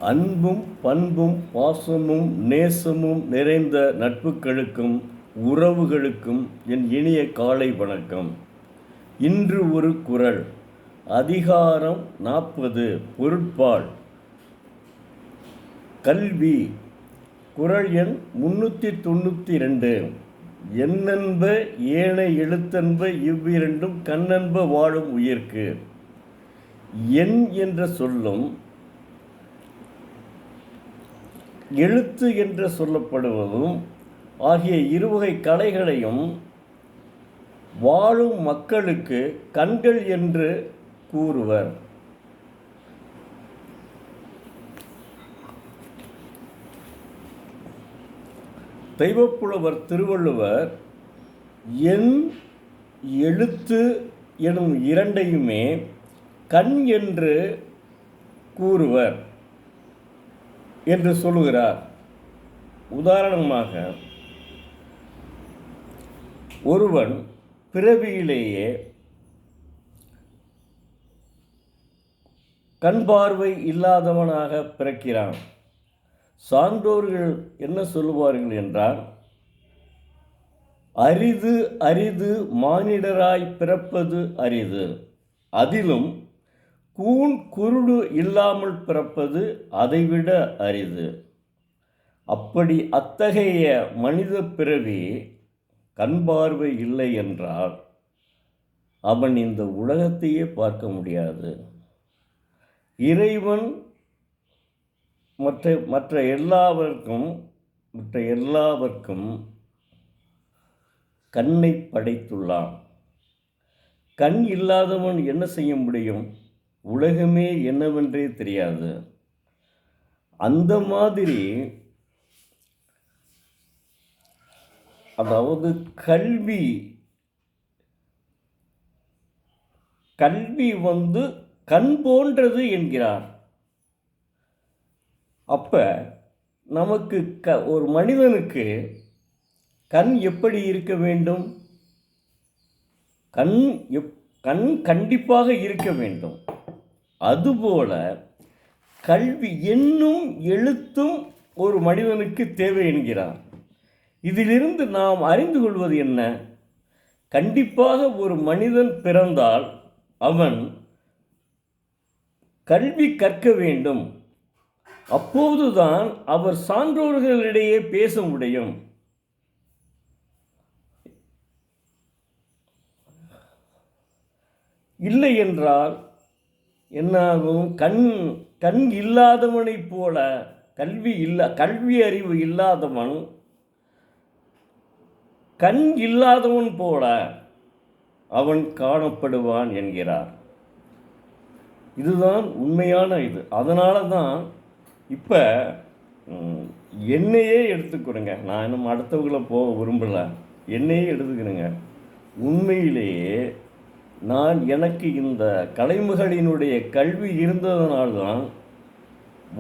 அன்பும் பண்பும் பாசமும் நேசமும் நிறைந்த நட்புகளுக்கும் உறவுகளுக்கும் என் இனிய காலை வணக்கம். இன்று ஒரு குறள். அதிகாரம் 40, பொருட்பால். கல்வி. குறள் எண் 392. எண்ணென்ப ஏனை எழுத்தென்ப இவ்விரண்டும் கண்ணென்ப வாழும் உயிர்க்கு. எண் என்ற சொல்லும் எழுத்து என்று சொல்லப்படுவதும் ஆகிய இருவகை கலைகளையும் வாழும் மக்களுக்கு கண்கள் என்று கூறுவர். தெய்வப்புலவர் திருவள்ளுவர் எண் எழுத்து எனும் இரண்டையுமே கண் என்று கூறுவர் என்று சொல்லுகிறார். உதாரணமாக, ஒருவன் பிறவியிலேயே கண் பார்வை இல்லாதவனாக பிறக்கிறான். சான்றோர்கள் என்ன சொல்லுவார்கள் என்றால், அரிது அரிது மானிடராய் பிறப்பது அரிது, அதிலும் கூன் குருடு இல்லாமல் பிறப்பது அதைவிட அரிது. அப்படி அத்தகைய மனித பிறவி கண் பார்வை இல்லை என்றால் அவன் இந்த உலகத்தையே பார்க்க முடியாது. இறைவன் மற்ற எல்லாவர்க்கும் கண்ணை படைத்துள்ளான். கண் இல்லாதவன் என்ன செய்ய முடியும்? உலகமே என்னவென்றே தெரியாது. அந்த மாதிரி, அதாவது கல்வி கண் போன்றது என்கிறார். அப்ப நமக்கு ஒரு மனிதனுக்கு கண் எப்படி இருக்க வேண்டும்? கண் கண்டிப்பாக இருக்க வேண்டும். அதுபோல கல்வி என்னும் எழுத்தும் ஒரு மனிதனுக்கு தேவை என்கிறார். இதிலிருந்து நாம் அறிந்து கொள்வது என்ன? கண்டிப்பாக ஒரு மனிதன் பிறந்தால் அவன் கல்வி கற்க வேண்டும். அப்போதுதான் அவர் சான்றோர்களிடையே பேச முடியும். இல்லை என்றால் என்னாகும்? கண் இல்லாதவனைப் போல, கல்வி அறிவு இல்லாதவன் கண் இல்லாதவன் போல அவன் காணப்படுவான் என்கிறார். இதுதான் உண்மையான இது. அதனால தான் இப்போ என்னையே எடுத்துக்கிறேங்க. நான் இன்னும் அடுத்தவங்களை போக விரும்பலை. என்னையே எடுத்துக்கிறேங்க. உண்மையிலேயே எனக்கு இந்த கலைமகளினுடைய கல்வி இருந்ததனால்தான்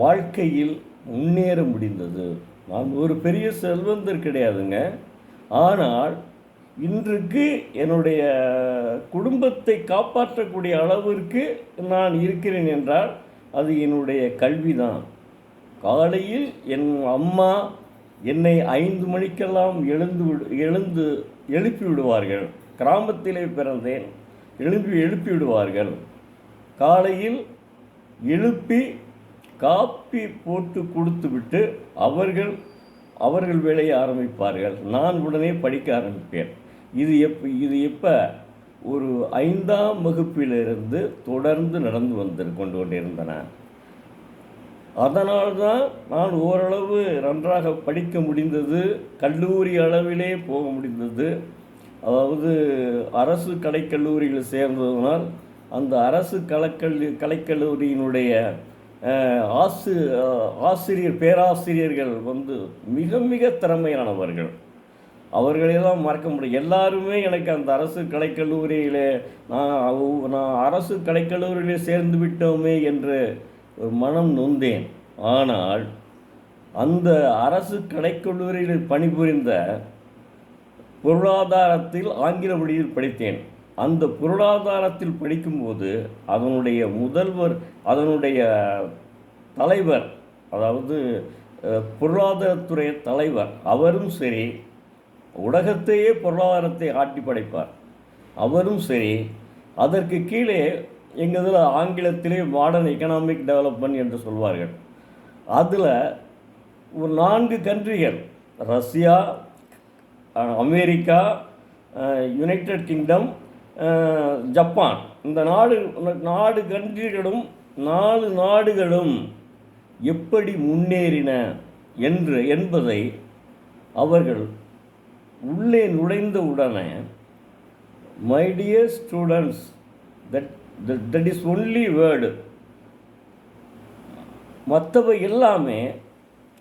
வாழ்க்கையில் முன்னேற முடிந்தது. நான் ஒரு பெரிய செல்வந்தர் கிடையாதுங்க. ஆனால் இன்றைக்கு என்னுடைய குடும்பத்தை காப்பாற்றக்கூடிய அளவிற்கு நான் இருக்கிறேன் என்றால் அது என்னுடைய கல்வி தான். காலையில் என் அம்மா என்னை 5 மணிக்கெல்லாம் எழுப்பி விடுவார்கள். கிராமத்திலே பிறந்தேன். எழுப்பி விடுவார்கள். காலையில் எழுப்பி காப்பி போட்டு கொடுத்துவிட்டு அவர்கள் வேலையை ஆரம்பிப்பார்கள். நான் உடனே படிக்க ஆரம்பிப்பேன். இது எப்போ ஒரு 5ஆம் வகுப்பிலிருந்து தொடர்ந்து நடந்து கொண்டிருந்தன. அதனால்தான் நான் ஓரளவு நன்றாக படிக்க முடிந்தது. கல்லூரி அளவிலே போக முடிந்தது. அதாவது அரசு கலைக்கல்லூரியில் சேர்ந்ததனால் அந்த அரசு கலைக்கல்லூரியினுடைய பேராசிரியர்கள் மிக மிக திறமையானவர்கள். அவர்களெல்லாம் மறக்க முடியும். எல்லாருமே எனக்கு அந்த அரசு கலைக்கல்லூரியிலே நான் அரசு கலைக்கல்லூரியிலே சேர்ந்து விட்டோமே என்று மனம் நொந்தேன். ஆனால் அந்த அரசு கலைக்கல்லூரியில் பணிபுரிந்த பொருளாதாரத்தில் ஆங்கில மொழியில் படித்தேன். அந்த பொருளாதாரத்தில் படிக்கும்போது அதனுடைய தலைவர் அதாவது பொருளாதாரத்துறை தலைவர், அவரும் சரி, உலகத்தையே பொருளாதாரத்தை ஆட்டி படைப்பார், அவரும் சரி. அதற்கு கீழே எங்கள் இதில் ஆங்கிலத்திலே மாடர்ன் எக்கனாமிக் டெவலப்மெண்ட் என்று சொல்வார்கள். அதில் ஒரு 4 கண்ட்ரிகள், Russia, America, United Kingdom, Japan, இந்த 4 கண்ட்ரிகளும் 4 நாடுகளும் எப்படி முன்னேறின என்பதை அவர்கள் உள்ளே நுழைந்த உடனே, my dear students, that is only word. மற்றவை எல்லாமே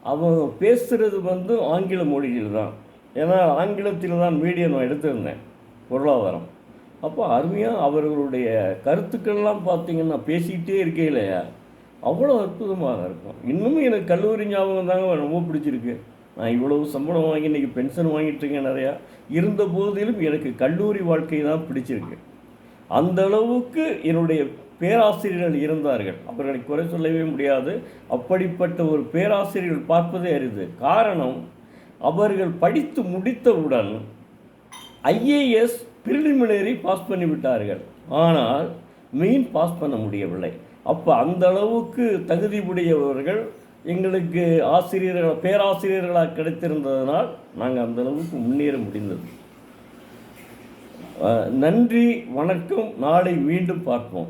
அவங்க பேசுகிறது ஆங்கில மொழியில் தான். ஏன்னா ஆங்கிலத்தில் தான் மீடியம் நான் எடுத்திருந்தேன், பொருளாதாரம். அப்போ அருமையாக அவர்களுடைய கருத்துக்கள்லாம் பார்த்திங்கன்னா பேசிக்கிட்டே இருக்கையிலையா அவ்வளோ அற்புதமாக இருக்கும். இன்னமும் எனக்கு கல்லூரி ஞாபகம் தாங்க ரொம்ப பிடிச்சிருக்கு. நான் இவ்வளவு சம்பளம் வாங்கி இன்றைக்கி பென்ஷன் வாங்கிட்டுருக்கேன் நிறையா. இருந்த போதிலும் எனக்கு கல்லூரி வாழ்க்கை தான் பிடிச்சிருக்கு. அந்த அளவுக்கு என்னுடைய பேராசிரியர்கள் இருந்தார்கள், அவர்களை குறை சொல்லவே முடியாது. அப்படிப்பட்ட ஒரு பேராசிரியர்கள் பார்ப்பதே அரிது. காரணம், அவர்கள் படித்து முடித்தவுடன் ஐஏஎஸ் ப்ரிலிமினரி பாஸ் பண்ணிவிட்டார்கள், ஆனால் மெயின் பாஸ் பண்ண முடியவில்லை. அப்போ அந்த அளவுக்கு தகுதி உடையவர்கள் எங்களுக்கு பேராசிரியர்களாக கிடைத்திருந்ததனால் நாங்கள் அந்த அளவுக்கு முன்னேற முடிந்தது. நன்றி, வணக்கம். நாளை மீண்டும் பார்ப்போம்.